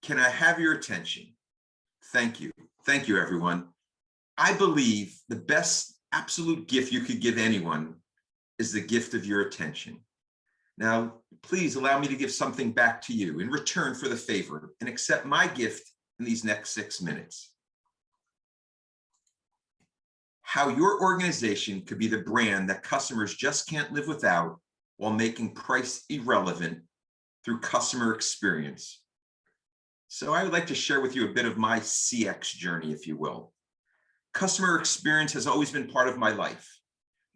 Can I have your attention? Thank you. Thank you, everyone. I believe the best absolute gift you could give anyone is the gift of your attention. Now, please allow me to give something back to you in return for the favor and accept my gift in these next 6 minutes. How your organization could be the brand that customers just can't live without while making price irrelevant through customer experience. So I would like to share with you a bit of my CX journey, if you will. Customer experience has always been part of my life.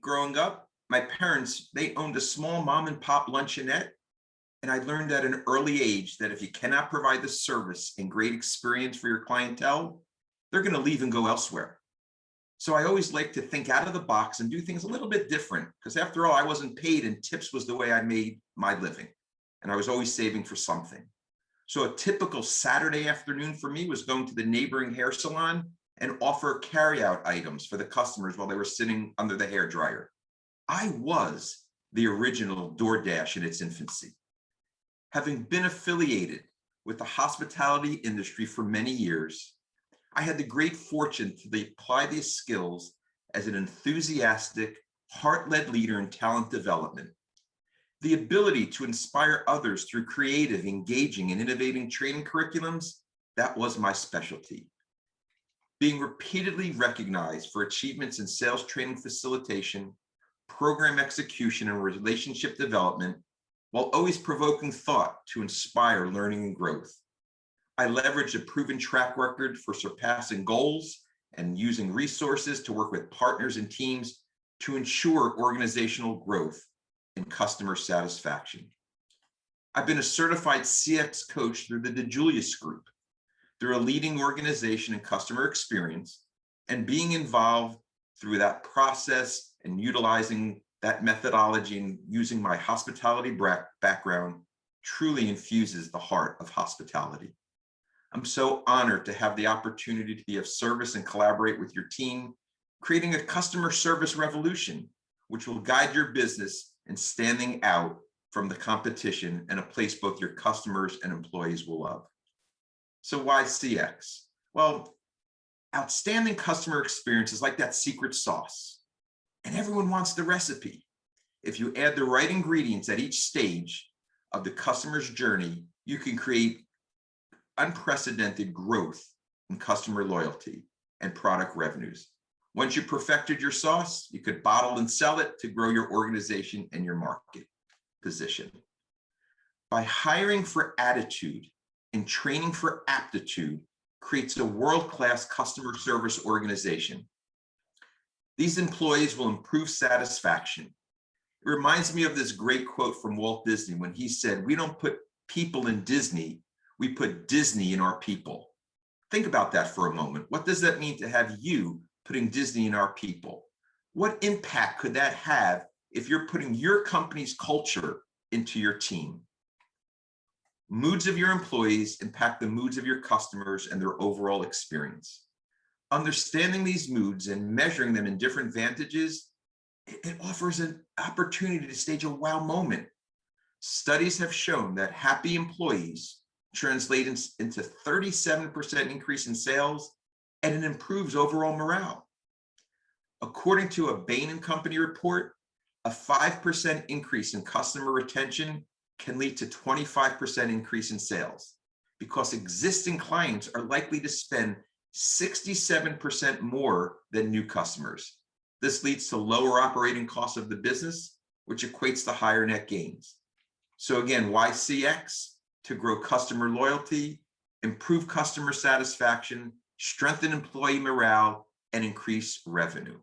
Growing up, my parents, they owned a small mom and pop luncheonette, and I learned at an early age that if you cannot provide the service and great experience for your clientele, they're going to leave and go elsewhere. So I always like to think out of the box and do things a little bit different, because after all, I wasn't paid and tips was the way I made my living, and I was always saving for something. So a typical Saturday afternoon for me was going to the neighboring hair salon and offer carryout items for the customers while they were sitting under the hair dryer. I was the original DoorDash in its infancy. Having been affiliated with the hospitality industry for many years, I had the great fortune to apply these skills as an enthusiastic, heart-led leader in talent development. The ability to inspire others through creative, engaging, and innovating training curriculums, that was my specialty. Being repeatedly recognized for achievements in sales training facilitation, program execution, and relationship development, while always provoking thought to inspire learning and growth. I leveraged a proven track record for surpassing goals and using resources to work with partners and teams to ensure organizational growth and customer satisfaction. I've been a certified CX coach through the DeJulius Group, through a leading organization in customer experience, and being involved through that process and utilizing that methodology and using my hospitality background truly infuses the heart of hospitality. I'm so honored to have the opportunity to be of service and collaborate with your team, creating a customer service revolution, which will guide your business in standing out from the competition and a place both your customers and employees will love. So why CX? Well, outstanding customer experience is like that secret sauce, and everyone wants the recipe. If you add the right ingredients at each stage of the customer's journey, you can create unprecedented growth in customer loyalty and product revenues. Once you perfected your sauce, you could bottle and sell it to grow your organization and your market position. By hiring for attitude and training for aptitude creates a world-class customer service organization. These employees will improve satisfaction. It reminds me of this great quote from Walt Disney when he said, "We don't put people in Disney, we put Disney in our people." Think about that for a moment. What does that mean to have you putting Disney in our people? What impact could that have if you're putting your company's culture into your team? Moods of your employees impact the moods of your customers and their overall experience. Understanding these moods and measuring them in different vantages, it offers an opportunity to stage a wow moment. Studies have shown that happy employees translate into 37% increase in sales, and it improves overall morale. According to a Bain & Company report, a 5% increase in customer retention can lead to 25% increase in sales, because existing clients are likely to spend 67% more than new customers. This leads to lower operating costs of the business, which equates to higher net gains. So again, why CX? To grow customer loyalty, improve customer satisfaction, strengthen employee morale, and increase revenue.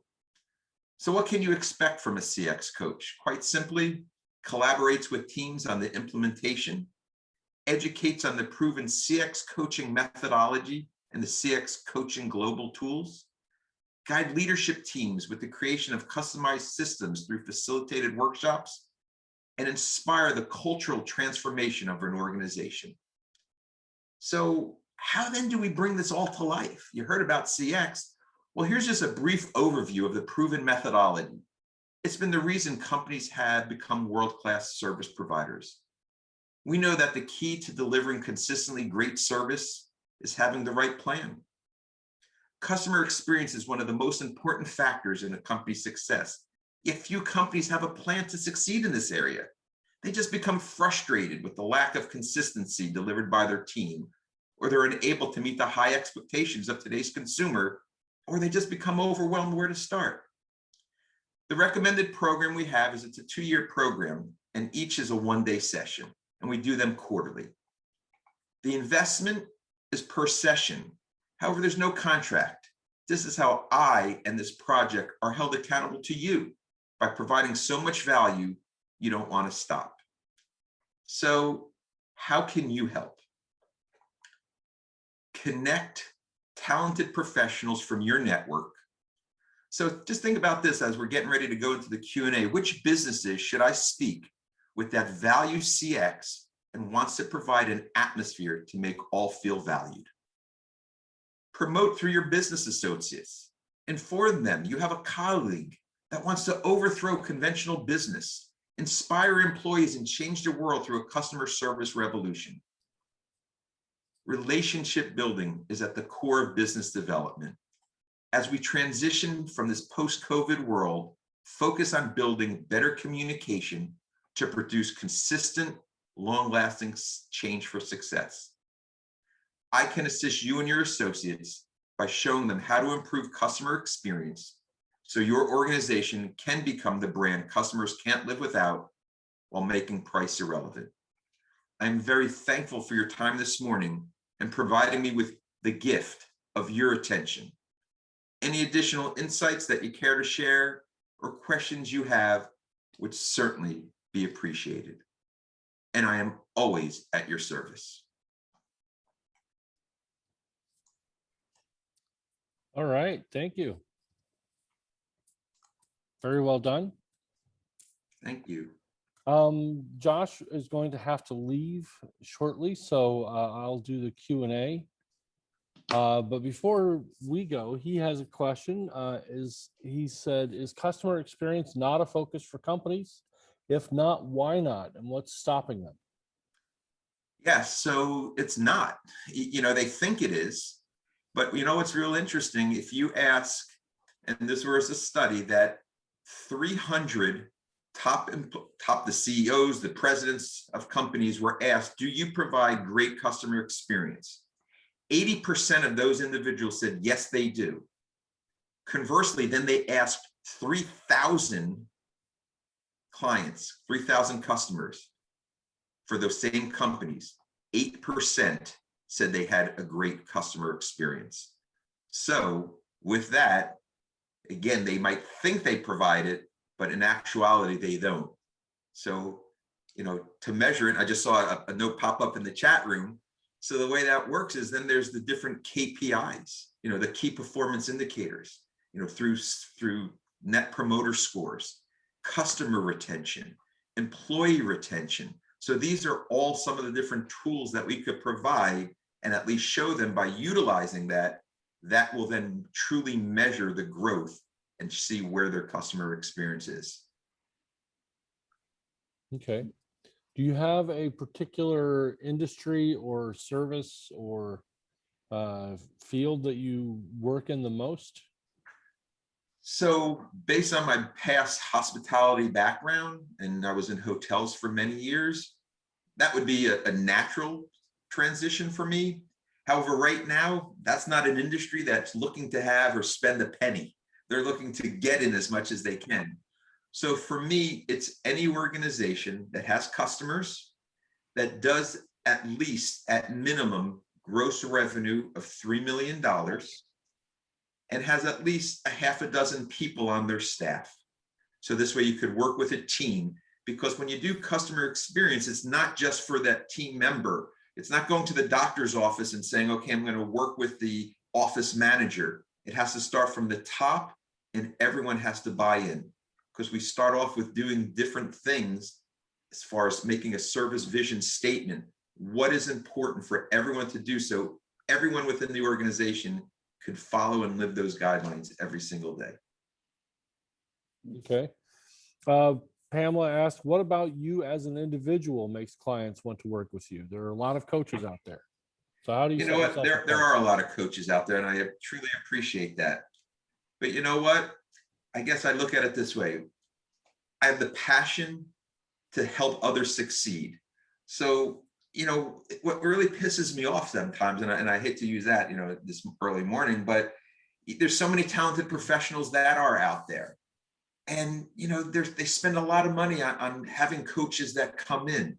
So what can you expect from a CX coach? Quite simply, collaborates with teams on the implementation, educates on the proven CX coaching methodology and the CX coaching global tools, guide leadership teams with the creation of customized systems through facilitated workshops, and inspire the cultural transformation of an organization. So how then do we bring this all to life? You heard about CX. Well, here's just a brief overview of the proven methodology. It's been the reason companies have become world-class service providers. We know that the key to delivering consistently great service is having the right plan. Customer experience is one of the most important factors in a company's success. Yet few companies have a plan to succeed in this area. They just become frustrated with the lack of consistency delivered by their team, or they're unable to meet the high expectations of today's consumer, or they just become overwhelmed where to start. The recommended program we have is it's a 2-year program, and each is a 1-day session, and we do them quarterly. The investment is per session. However, there's no contract. This is how I and this project are held accountable to you by providing so much value you don't want to stop. So how can you help? Connect talented professionals from your network. So just think about this as we're getting ready to go into the Q&A. Which businesses should I speak with that value CX and wants to provide an atmosphere to make all feel valued? Promote through your business associates. Inform them you have a colleague that wants to overthrow conventional business, inspire employees, and change the world through a customer service revolution. Relationship building is at the core of business development. As we transition from this post-COVID world, focus on building better communication to produce consistent, long-lasting change for success. I can assist you and your associates by showing them how to improve customer experience so your organization can become the brand customers can't live without while making price irrelevant. I'm very thankful for your time this morning and providing me with the gift of your attention. Any additional insights that you care to share or questions you have would certainly be appreciated. And I am always at your service. All right, thank you. Very well done. Thank you. Josh is going to have to leave shortly, so I'll do the Q&A. But before we go, he has a question. He said, is customer experience not a focus for companies? If not, why not? And what's stopping them? Yes, so it's not. You know, they think it is. But you know what's real interesting? If you ask, and this was a study that 300 top the CEOs, the presidents of companies were asked, do you provide great customer experience? 80% of those individuals said, yes, they do. Conversely, then they asked 3,000 clients, 3,000 customers for those same companies. 8% said they had a great customer experience. So with that, again, they might think they provide it, but in actuality, they don't. So, you know, to measure it, I just saw a note pop up in the chat room. So the way that works is then there's the different KPIs, you know, the key performance indicators, you know, through net promoter scores, customer retention, employee retention. So these are all some of the different tools that we could provide and at least show them by utilizing that will then truly measure the growth and see where their customer experience is. Okay. Do you have a particular industry or service or field that you work in the most? So based on my past hospitality background, and I was in hotels for many years, that would be a natural transition for me. However, right now, that's not an industry that's looking to have or spend a penny. They're looking to get in as much as they can. So for me, it's any organization that has customers that does at least, at minimum, gross revenue of $3 million and has at least a half a dozen people on their staff. So this way you could work with a team, because when you do customer experience, it's not just for that team member. It's not going to the doctor's office and saying, okay, I'm going to work with the office manager. It has to start from the top and everyone has to buy in, because we start off with doing different things as far as making a service vision statement. What is important for everyone to do so everyone within the organization could follow and live those guidelines every single day. Okay. Pamela asked, what about you as an individual makes clients want to work with you? There are a lot of coaches out there. So how do you You set know what? yourself There apart? are a lot of coaches out there, and I truly appreciate that. But you know what? I guess I look at it this way. I have the passion to help others succeed. So, what really pisses me off sometimes, and I hate to use that, this early morning, but there's so many talented professionals that are out there. And, they spend a lot of money on having coaches that come in.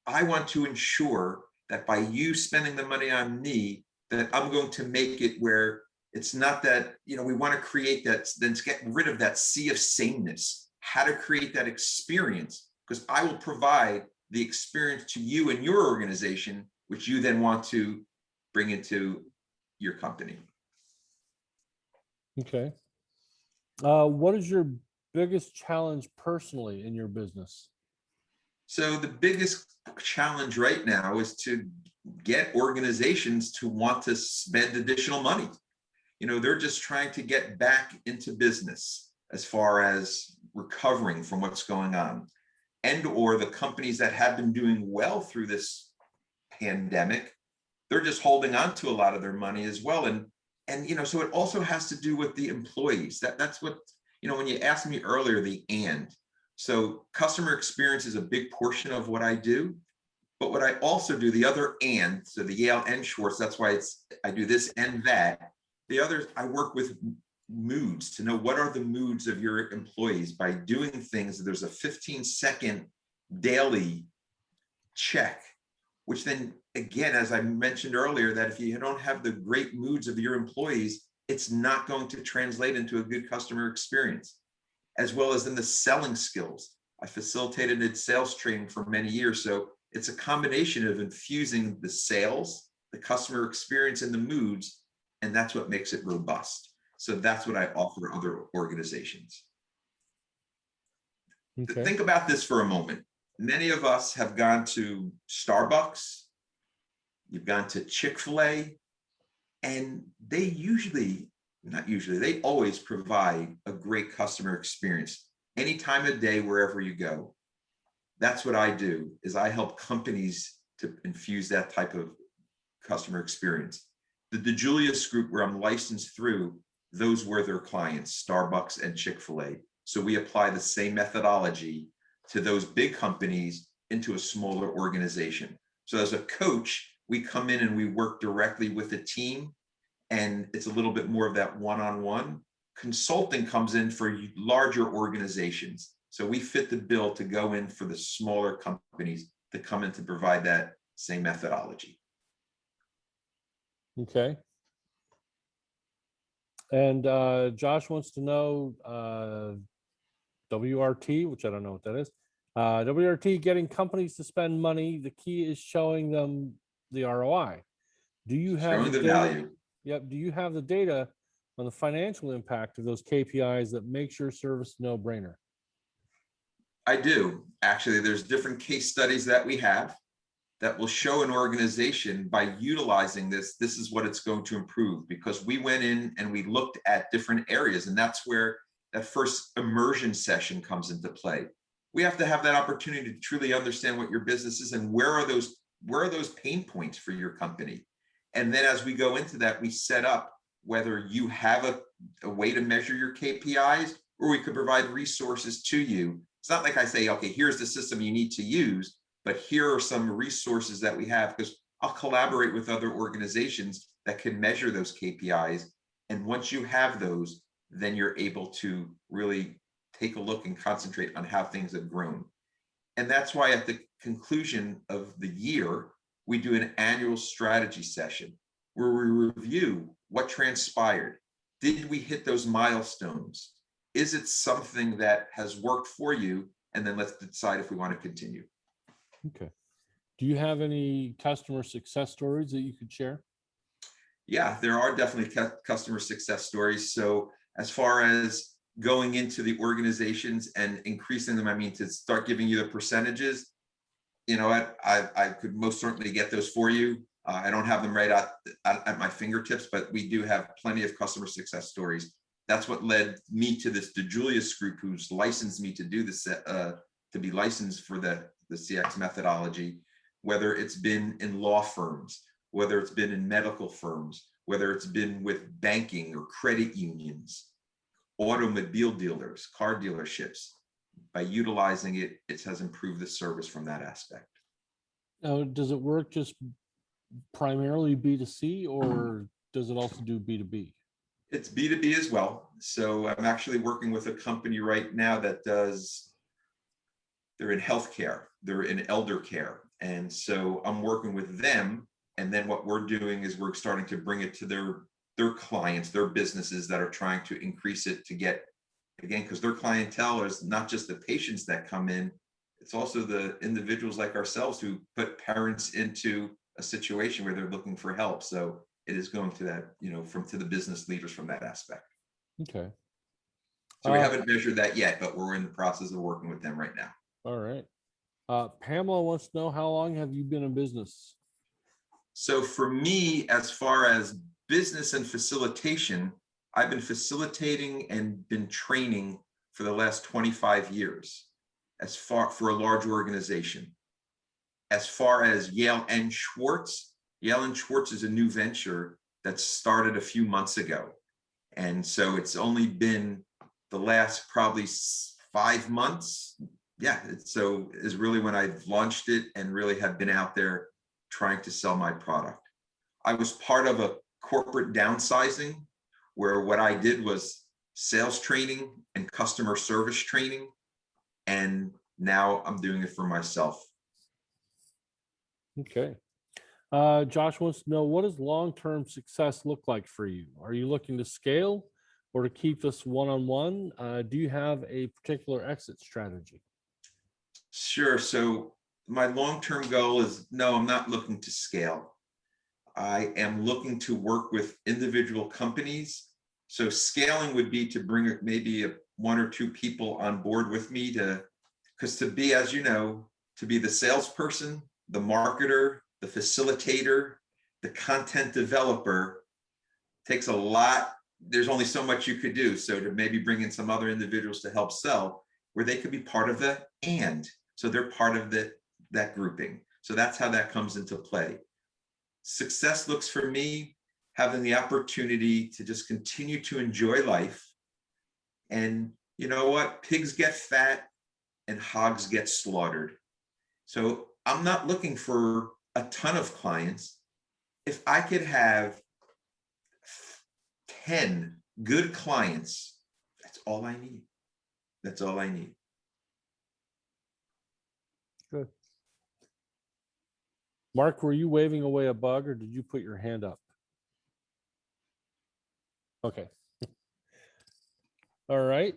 I want to ensure that by you spending the money on me, that I'm going to make it where it's not that, we want to create that, then get rid of that sea of sameness, how to create that experience, because I will provide the experience to you and your organization, which you then want to bring into your company. Okay. What is your biggest challenge personally in your business? So the biggest challenge right now is to get organizations to want to spend additional money. They're just trying to get back into business as far as recovering from what's going on. And or the companies that have been doing well through this pandemic, they're just holding on to a lot of their money as well. And so it also has to do with the employees. That's what, when you asked me earlier, so customer experience is a big portion of what I do. But what I also do, the other so the Yale and Schwartz, that's why I do this and that. The other, I work with moods to know what are the moods of your employees by doing things. There's a 15-second daily check, which then again, as I mentioned earlier, that if you don't have the great moods of your employees, it's not going to translate into a good customer experience, as well as in the selling skills. I facilitated sales training for many years. So it's a combination of infusing the sales, the customer experience, and the moods, and that's what makes it robust. So that's what I offer other organizations. Okay. Think about this for a moment. Many of us have gone to Starbucks, you've gone to Chick-fil-A, and they they always provide a great customer experience any time of day, wherever you go. That's what I do, is I help companies to infuse that type of customer experience. The DeJulius Group, where I'm licensed through, those were their clients, Starbucks and Chick-fil-A. So we apply the same methodology to those big companies into a smaller organization. So as a coach, we come in and we work directly with the team, and it's a little bit more of that one-on-one. Consulting comes in for larger organizations. So we fit the bill to go in for the smaller companies to come in to provide that same methodology. Okay. And Josh wants to know WRT, which I don't know what that is. WRT, getting companies to spend money. The key is showing them the ROI. Do you have Showing the data? value. Yep. Do you have the data on the financial impact of those KPIs that makes your service no brainer? I do. Actually, there's different case studies that we have that will show an organization by utilizing this is what it's going to improve, because we went in and we looked at different areas, and that's where that first immersion session comes into play. We have to have that opportunity to truly understand what your business is and where are those pain points for your company. And then as we go into that, we set up whether you have a way to measure your KPIs, or we could provide resources to you. It's not like I say, okay, here's the system you need to use, but here are some resources that we have, because I'll collaborate with other organizations that can measure those KPIs. And once you have those, then you're able to really take a look and concentrate on how things have grown. And that's why at the conclusion of the year, we do an annual strategy session where we review what transpired. Did we hit those milestones? Is it something that has worked for you? And then let's decide if we want to continue. Okay. Do you have any customer success stories that you could share? Yeah, there are definitely customer success stories. So as far as going into the organizations and increasing them, I mean, to start giving you the percentages, I could most certainly get those for you. I don't have them right at my fingertips, but we do have plenty of customer success stories. That's what led me to this DeJulius Group, who's licensed me to do this to be licensed for the CX methodology, whether it's been in law firms, whether it's been in medical firms, whether it's been with banking or credit unions, automobile dealers, car dealerships. By utilizing it, it has improved the service from that aspect. Now, does it work just primarily B2C, or does it also do B2B? It's B2B as well. So I'm actually working with a company right now that they're in healthcare, they're in elder care. And so I'm working with them. And then what we're doing is we're starting to bring it to their clients, their businesses that are trying to increase it to get, again, because their clientele is not just the patients that come in, it's also the individuals like ourselves who put parents into a situation where they're looking for help. So it is going to that, to the business leaders from that aspect. Okay. So we haven't measured that yet, but we're in the process of working with them right now. All right. Pamela wants to know, how long have you been in business? So for me, as far as business and facilitation, I've been facilitating and been training for the last 25 years for a large organization. As far as Yale and Schwartz is a new venture that started a few months ago. And so it's only been the last probably 5 months. Yeah, so is really when I've launched it and really have been out there trying to sell my product. I was part of a corporate downsizing where what I did was sales training and customer service training. And now I'm doing it for myself. Okay. Josh wants to know, what does long-term success look like for you? Are you looking to scale or to keep this one-on-one? Do you have a particular exit strategy? Sure. So my long-term goal is, no, I'm not looking to scale. I am looking to work with individual companies. So scaling would be to bring maybe 1 or 2 people on board with me because to be, as you know, to be the salesperson, the marketer, the facilitator, the content developer takes a lot. There's only so much you could do. So to maybe bring in some other individuals to help sell, where they could be part of so they're part of that grouping. So that's how that comes into play. Success looks for me having the opportunity to just continue to enjoy life. And you know what? Pigs get fat and hogs get slaughtered. So I'm not looking for a ton of clients. If I could have 10 good clients, that's all I need. That's all I need. Good. Mark, were you waving away a bug or did you put your hand up? Okay. All right.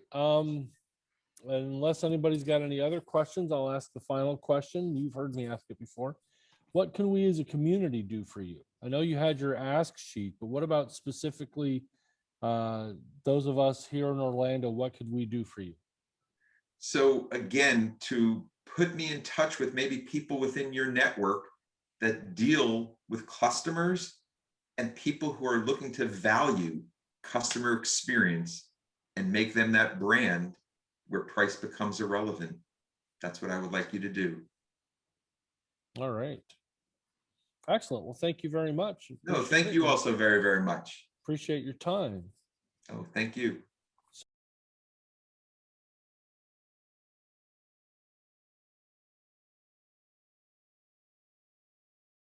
Unless anybody's got any other questions, I'll ask the final question. You've heard me ask it before. What can we as a community do for you? I know you had your ask sheet, but what about specifically those of us here in Orlando? What could we do for you? So again, to put me in touch with maybe people within your network that deal with customers and people who are looking to value customer experience and make them that brand where price becomes irrelevant. That's what I would like you to do. All right. Excellent. Well, thank you very much. No, thank you also very, very much. Appreciate your time. Oh, thank you.